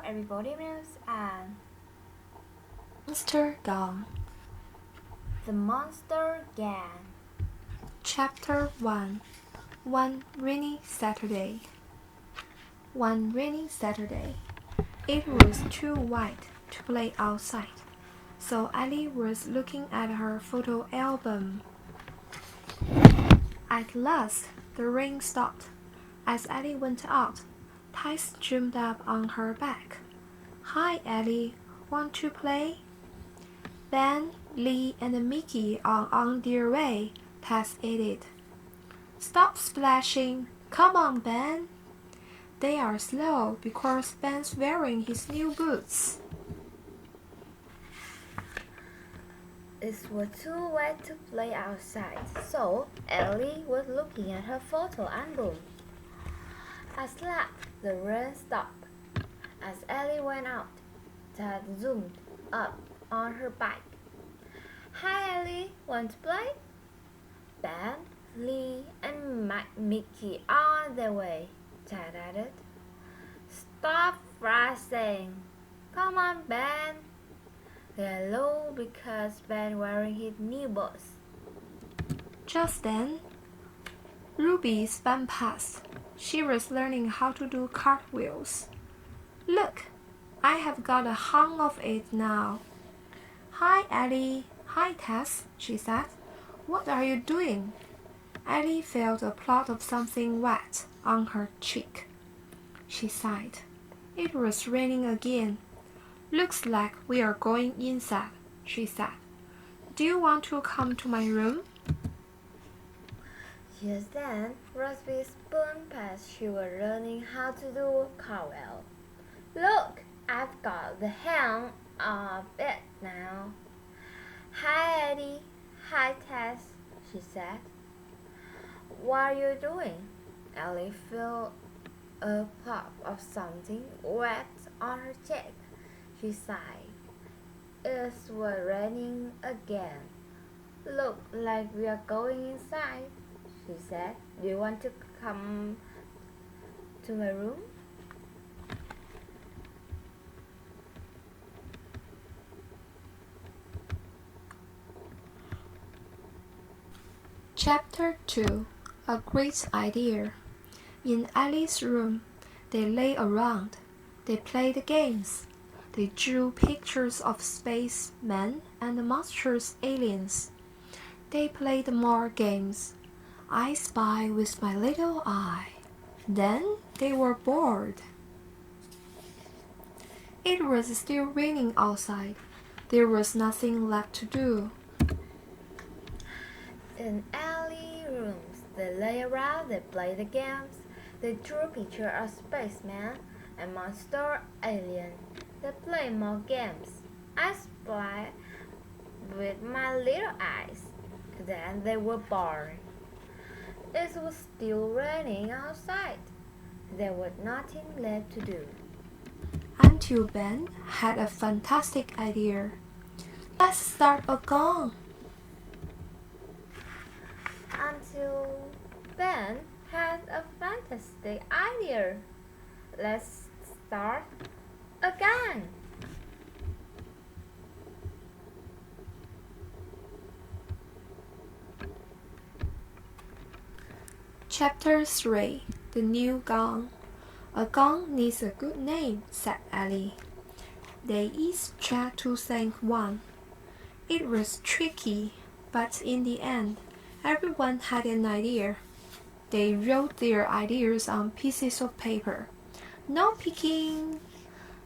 everybody knows and Monster Gone. The Monster Gang. Chapter 1. One rainy Saturday. One rainy Saturday, it was too white to play outside, so Ellie was looking at her photo album. At last, the rain stopped. As Ellie went out, Tess jumped up on her back. "Hi, Ellie. Want to play?" "Ben, Lee, and Mickey are on their way," Tess added. "Stop splashing. Come on, Ben." "They are slow because Ben's wearing his new boots." It was too wet to play outside, so Ellie was looking at her photo album. At last, the rain stopped. As Ellie went out, Ted zoomed up on her bike. "Hi, Ellie. Want to play?" Ben, Lee, and Mickey are on their way, Ted added. "Stop flashing. Come on, Ben." They low because Ben wearing his new boots. Just then, Ruby spun past. She was learning how to do cartwheels. "Look, I have got a hang of it now." "Hi, Ellie." "Hi, Tess," she said. "What are you doing?" Ellie felt a plot of something wet on her cheek. She sighed. It was raining again. "Looks like we are going inside," she said. "Do you want to come to my room?" Just then, Rusby spun past. She was learning how to do cartwheel. "Look, I've got the hang of it now." "Hi, Eddie." "Hi, Tess," she said. "What are you doing?" Ellie felt a pop of something wet on her cheek. She sighed. It was raining again. "Look like we are going inside," she said. "Do you want to come to my room?" Chapter 2. A Great Idea. In Ellie's room, they lay around. They played games. They drew pictures of spacemen and monstrous aliens. They played more games. I spy with my little eye. Then they were bored. It was still raining outside. There was nothing left to do. In Ellie's rooms, they lay around, they played the games. They drew pictures of spacemen and monster aliens. They played more games. I spy with my little eyes. Then they were bored. It was still raining outside. There was nothing left to do. Until Ben had a fantastic idea. "Let's start a gang." Until Ben had a fantastic idea. "Let's start a gang." Chapter 3. The New Gang. "A gang needs a good name," said Ellie. They each tried to think one. It was tricky, but in the end, everyone had an idea. They wrote their ideas on pieces of paper. "No peeking."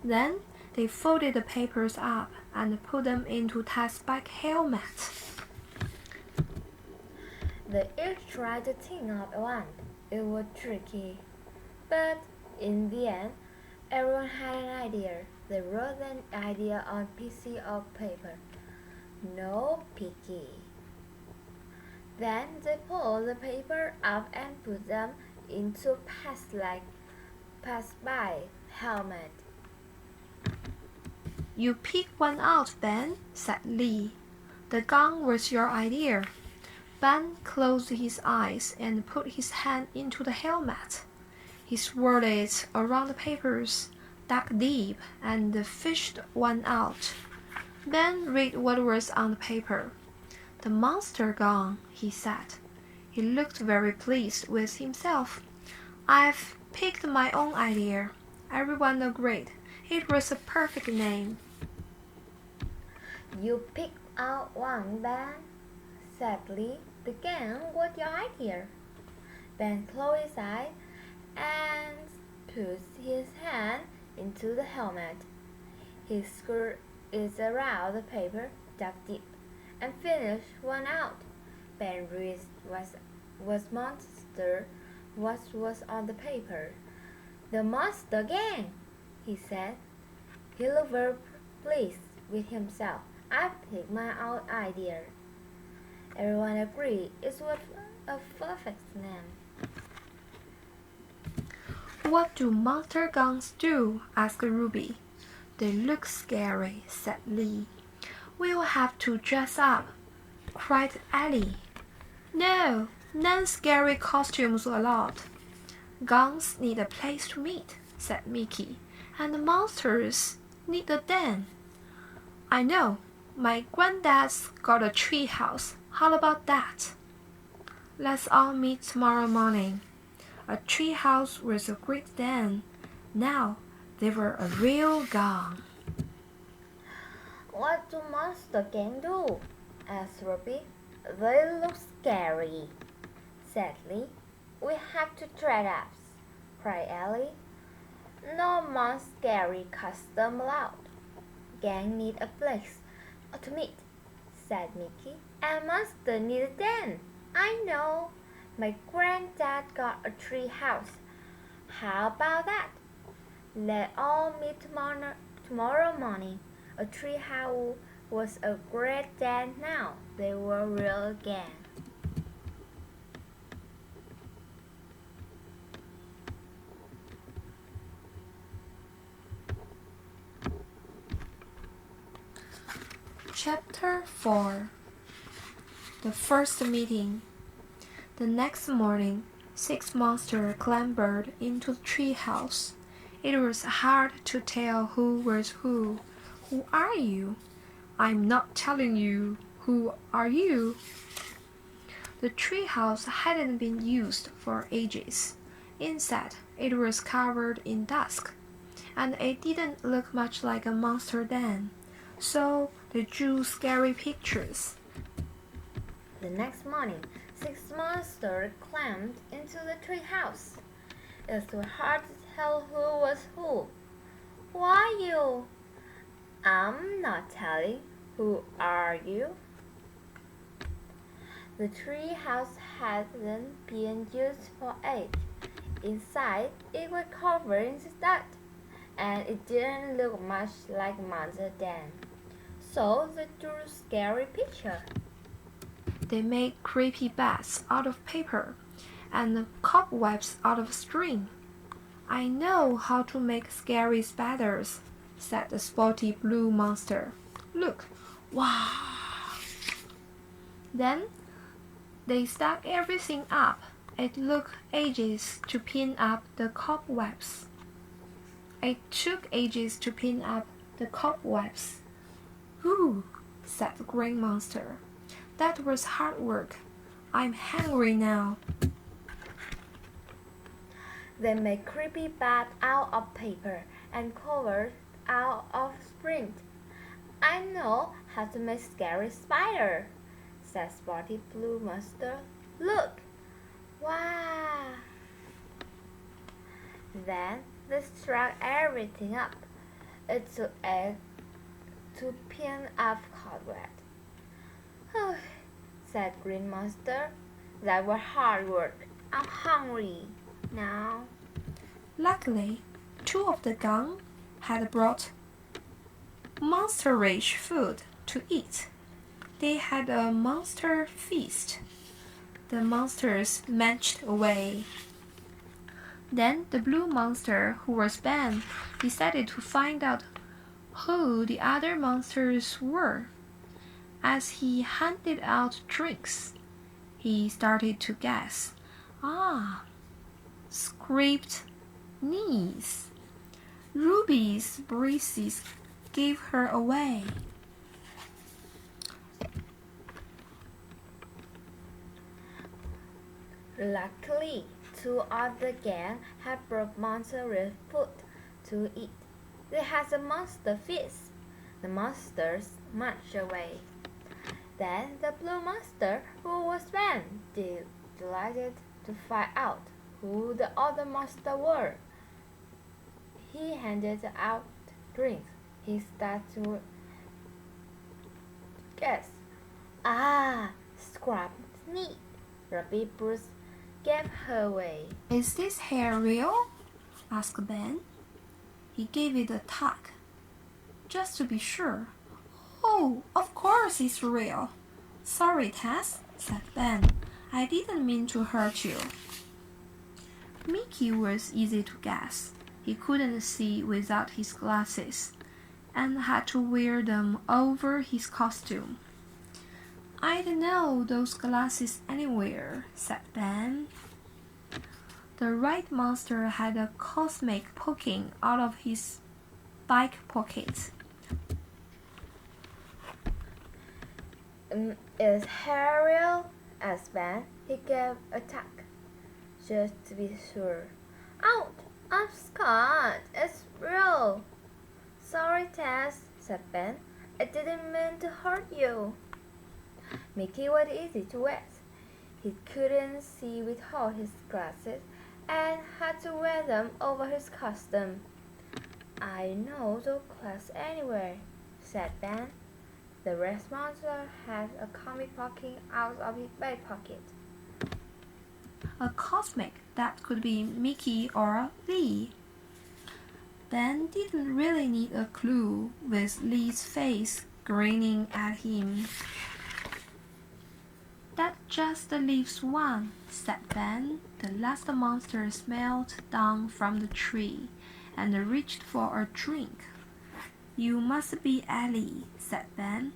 Then they folded the papers up and put them into Tess' back helmet. They each tried to think of one. It was tricky. But in the end, everyone had an idea. They wrote an idea on a piece of paper. "No picky." Then they pulled the paper up and put them into pass-by helmet. "You pick one out, Ben," said Lee. "The gun was your idea." Ben closed his eyes and put his hand into the helmet. He swirled it around the papers. dug deep, and fished one out. Ben read what was on the paper. "The monster gone," he said. He looked very pleased with himself. "I've picked my own idea." Everyone agreed. It was a perfect name. "You picked out one, Ben," said Lee. "The gang was your idea." Ben closed his eyes and put his hand into the helmet. He screwed it around the paper, dug deep, and finished one out. Ben read what was on the paper. "The monster gang," he said. He looked very pleased with himself. "I picked my own idea." Everyone agreed it was a perfect name. "What do monster guns do?" asked Ruby. "They look scary," said Lee. "We'll have to dress up," cried Ellie. "No, non-scary costumes allowed." "Guns need a place to meet," said Mickey, "and the monsters need a den." "I know. My granddad's got a tree house. How about that?" "Let's all meet tomorrow morning." A tree house was a great den. Now they were a real gang. "What do monster gang do?" asked Ruby. "They look scary," said Lee. "We have to dress up," cried Ellie. "No more scary custom allowed. Gang need a place to meet," said Mickey. "And monster need a den. I know. My granddad got a tree house. How about that? Let's all meet tomorrow morning." A tree house was a great den now. They were real gang. Chapter 4. The First Meeting. The next morning, 6 monsters clambered into the tree house. It was hard to tell who was who. "Who are you?" "I'm not telling you. Who are you?" The tree house hadn't been used for ages. Inside, it was covered in dust, and it didn't look much like a monster den. So they drew scary pictures. The next morning, 6 monsters climbed into the tree house. It was hard to tell who was who. "Who are you?" "I'm not telling. Who are you?" The tree house hadn't been used for ages. Inside, it was covered in dust, and it didn't look much like monster den. So they drew scary pictures. They made creepy bats out of paper and cobwebs out of string. "I know how to make scary spiders," said the spotty blue monster. "Look! Wow!" Then they stuck everything up. It took ages to pin up the cobwebs. "Ooh," said the green monster. "That was hard work. I'm hungry now." They made creepy bats out of paper and covered out of string. "I know how to make scary spider," said Spotty Blue Monster. "Look! Wow!" Then they struck everything up. It took eggs to pin up cobweb. Said Green Monster. "That was hard work. I'm hungry now." Luckily, 2 of the gang had brought monster-rich food to eat. They had a monster feast. The monsters munched away. Then the blue monster, who was Ben, decided to find out who the other monsters were. As he handed out drinks, he started to guess. Scraped knees. Ruby's breezes gave her away. Luckily, two of the gang had brought monster food to eat. They had a monster feast. The monsters marched away. Then the blue monster, who was Ben, delighted to find out who the other monsters were. He handed out drinks. He started to guess. Ah, scrub meat. Ruby Bruce gave her away. Is this hair real? Asked Ben. He gave it a tug, just to be sure. Oh, of course it's real. Sorry, Tess, said Ben. I didn't mean to hurt you. Mickey was easy to guess. He couldn't see without his glasses and had to wear them over his costume. I'd know those glasses anywhere, said Ben. The red monster had a cosmic poking out of his bike pocket. Is hair real? Asked Ben. He gave a tug, just to be sure. Out! I'm Scott. It's real. Sorry, Tess, said Ben. I didn't mean to hurt you. Mickey was easy to guess. He couldn't see without his glasses and had to wear them over his costume. I know those clothes anywhere, said Ben. The red monster had a comic poking out of his back pocket. A cosmic, that could be Mickey or Lee. Ben didn't really need a clue with Lee's face grinning at him. That just leaves one, said Ben. The last monster smiled down from the tree and reached for a drink. You must be Ellie, said Ben.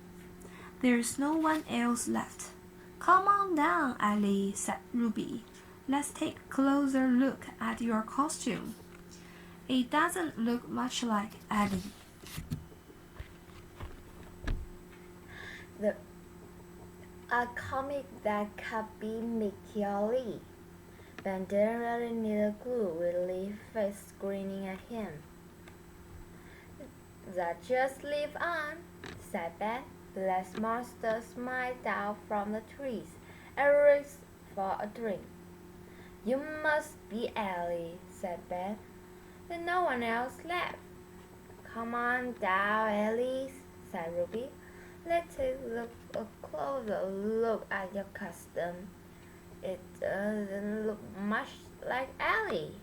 There's no one else left. Come on down, Ellie, said Ruby. Let's take a closer look at your costume. It doesn't look much like Ellie. A comic that could be Mickey or Lee. Ben didn't really need a clue with Lee's face grinning at him. That just leave on, said Ben. The last monster smiled down from the trees and reached for a drink. You must be Ellie, said Ben. There's no one else left. Come on down, Ellie, said Ruby. Let's take a closer look at your costume. It doesn't look much like Ellie.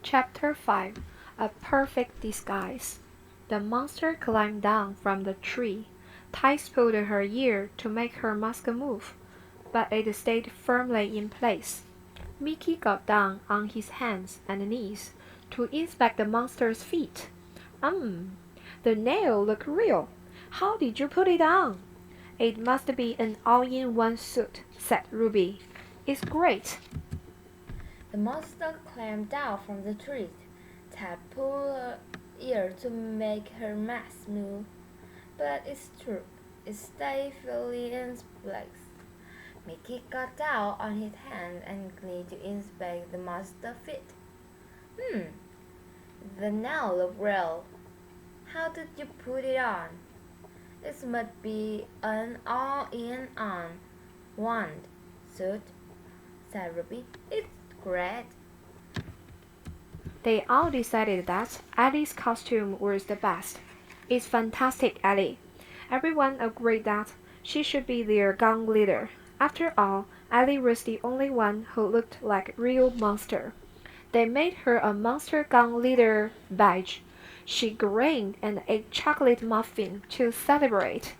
Chapter 5. A Perfect Disguise. The monster climbed down from the tree. Tice pulled her ear to make her mask move, but it stayed firmly in place. Mickey got down on his hands and knees to inspect the monster's feet. The nail looked real. How did you put it on? It must be an all-in-one suit, said Ruby. It's great. The monster climbed down from the tree. Ted pulled her ear to make her mask move, but it's true. It stayed fully in place. Mickey got down on his hands and knees to inspect the monster's feet. The nail looked real. How did you put it on? This must be an all-in-one suit, said Ruby. It's great. They all decided that Ellie's costume was the best. It's fantastic, Ellie. Everyone agreed that she should be their gang leader. After all, Ellie was the only one who looked like a real monster. They made her a monster gang leader badge. She grinned and ate chocolate muffin to celebrate.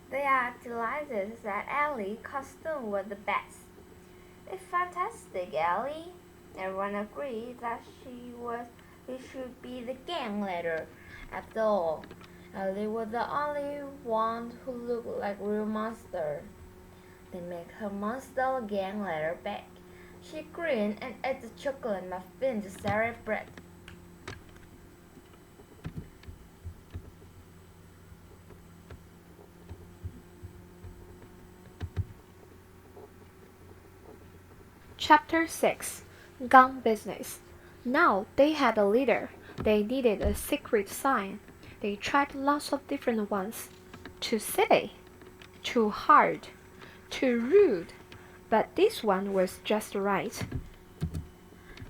They are delighted that Ellie's costume was the best. It's fantastic, Ellie. Everyone agreed that she should be the gang leader. After all, Ellie was the only one who looked like a real monster. They made her monster gang later back. She grinned and ate the chocolate muffin to celebrate. Chapter 6 Gun Business. Now they had a leader. They needed a secret sign. They tried lots of different ones. Too silly, too hard, too rude. But this one was just right.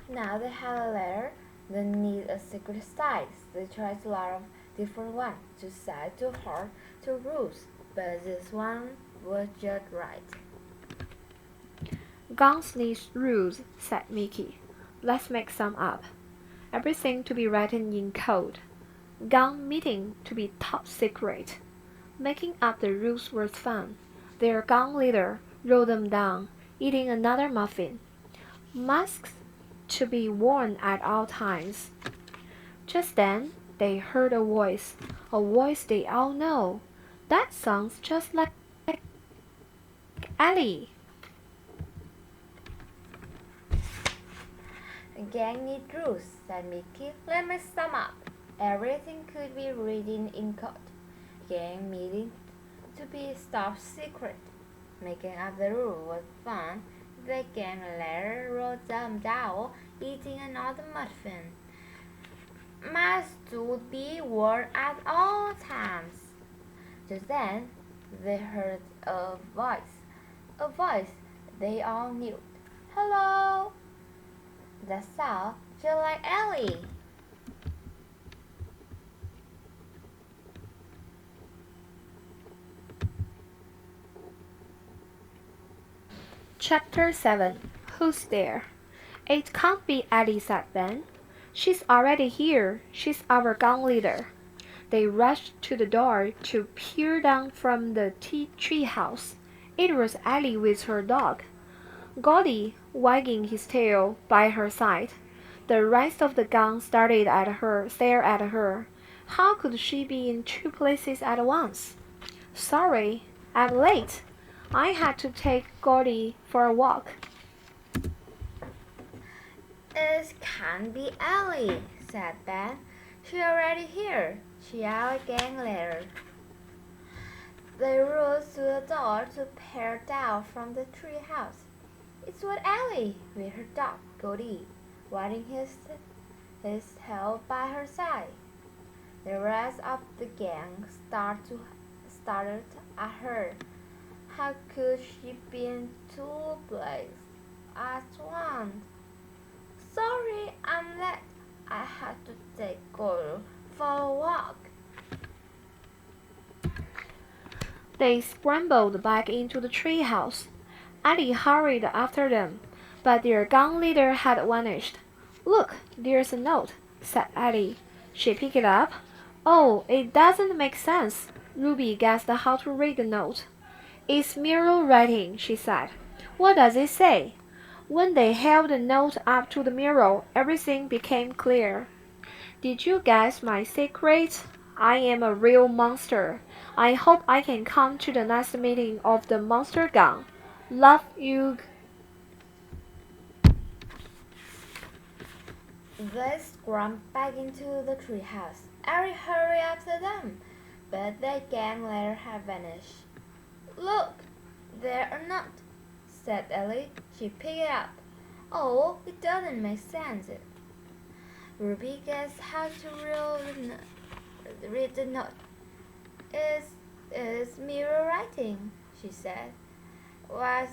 Now they had a letter. They need a secret sign. They tried a lot of different ones. Too sad, too hard, too rude. But this one was just right. Guns need rules, said Mickey. Let's make some up. Everything to be written in code. Gun meeting to be top secret. Making up the rules was fun. Their gun leader wrote them down, eating another muffin. Masks to be worn at all times. Just then, they heard a voice they all know. That sounds just like Ellie. Gang need rules, said Mickey. Let me sum up. Everything could be written in code. Gang meeting to be top secret. Making up the rule was fun. The gang leader wrote them down, eating another muffin. Masks would be worn at all times. Just then, they heard a voice they all knew. Hello! That sounded just like Ellie. Chapter 7 Who's there? It can't be Ellie, said Ben. She's already here. She's our gun leader. They rushed to the door to peer down from the tree house. It was Ellie with her dog, Goldie, wagging his tail by her side. The rest of the gang stared at her. How could she be in two places at once? Sorry, I'm late. I had to take Goldie for a walk. It can't be Ellie, said Ben. She's already here. She's our gang leader. They rose to the door to peer down from the tree house. It was Ellie with her dog, Goldie, wagging his tail by her side. The rest of the gang started at her. How could she be in two places at once? Sorry, I'm late. I had to take Goldie for a walk. They scrambled back into the treehouse. Ellie hurried after them, but their gang leader had vanished. Look, there's a note, said Ellie. She picked it up. Oh, it doesn't make sense. Ruby guessed how to read the note. It's mirror writing, she said. What does it say? When they held the note up to the mirror, everything became clear. Did you guess my secret? I am a real monster. I hope I can come to the next meeting of the Monster Gang. Love you. They scrambled back into the treehouse. Ellie hurried after them, but the gang leader had vanished. Look, there are not, said Ellie. She picked it up. Oh, it doesn't make sense. Ruby guessed how to read the note. It's mirror writing, she said. What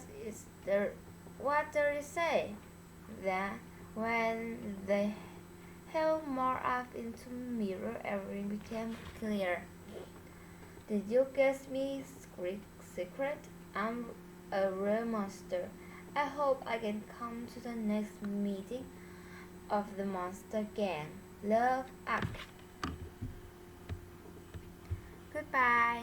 does it say? Then, when they held more up into mirror, everything became clear. Did you guess me secret? I'm a real monster. I hope I can come to the next meeting of the Monster Gang. Love, Ak. Goodbye.